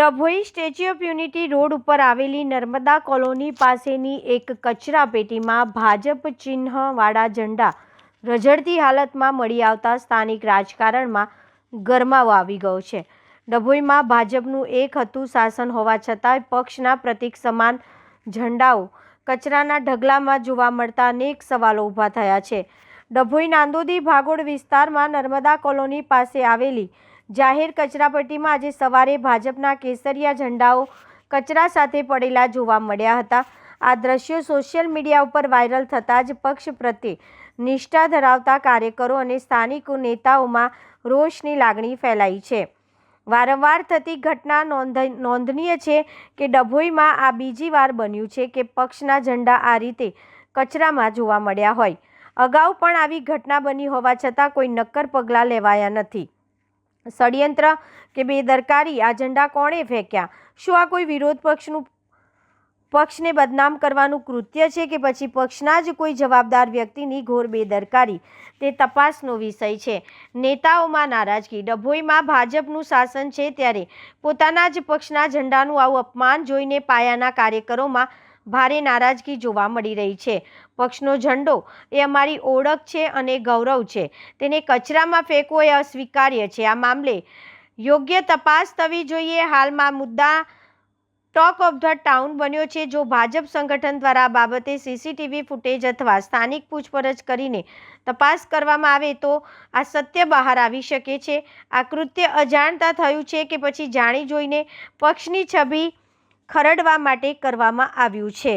Dabhoi statue of unity road ઉપર આવેલી Narmada colony પાસેની એક કચરાપેટીમાં ભાજપ ચિહ્નવાળા ઝંડા રઝળતી હાલતમાં મળી આવતા સ્થાનિક રાજકારણમાં ગરમાવો આવી ગયો છે। ડભોઈમાં ભાજપનું એક હતું શાસન હોવા છતાં પક્ષના પ્રતીક સમાન ઝંડાઓ કચરાના ઢગલામાં જોવા મળતા અનેક સવાલો ઊભા થયા છે। ડભોઈ નાંદોદી ભાગોળ વિસ્તારમાં નર્મદા કોલોની પાસે આવેલી જાહેર કચરાપેટીમાં આજે સવારે ભાજપના કેસરિયા ઝંડાઓ કચરા સાથે પડેલા જોવા મળ્યા હતા। આ દ્રશ્યો સોશિયલ મીડિયા ઉપર વાયરલ થતાં જ પક્ષ પ્રત્યે નિષ્ઠા ધરાવતા કાર્યકરો અને સ્થાનિક નેતાઓમાં રોષની લાગણી ફેલાઈ છે। વારંવાર થતી ઘટના નોંધનીય છે કે ડભોઈમાં આ બીજી વાર બન્યું છે કે પક્ષના ઝંડા આ રીતે કચરામાં જોવા મળ્યા હોય। અગાઉ પણ આવી ઘટના બની હોવા છતાં કોઈ નક્કર પગલાં લેવાયા નથી। ષડયંત્ર કે બેદરકારી? આ ઝંડા કોણે ફેંક્યા? શું આ કોઈ વિરોધ પક્ષને બદનામ કરવાનું કૃત્ય છે કે પછી પક્ષના જ કોઈ જવાબદાર વ્યક્તિની ઘોર બેદરકારી? તે તપાસનો વિષય છે। નેતાઓમાં નારાજગી? ડભોઈમાં ભાજપનું શાસન છે ત્યારે પોતાના જ પક્ષના ઝંડાનું આવું અપમાન જોઈને પાયાના કાર્યકરોમાં ભારે નારાજગી જોવા મળી રહી છે। પક્ષનો ઝંડો એ અમારી ઓળખ છે અને ગૌરવ છે, તેને કચરામાં ફેંકવો એ અસ્વીકાર્ય છે। આ મામલે યોગ્ય તપાસ થવી જોઈએ। હાલમાં મુદ્દા ટોક ઓફ ધ ટાઉન બન્યો છે। જો ભાજપ સંગઠન દ્વારા આ બાબતે સીસીટીવી ફૂટેજ અથવા સ્થાનિક પૂછપરછ કરીને તપાસ કરવામાં આવે તો આ સત્ય બહાર આવી શકે છે। આ કૃત્ય અજાણતા થયું છે કે પછી જાણી જોઈને પક્ષની છબી ખરડવા માટે કરવામાં આવ્યું છે?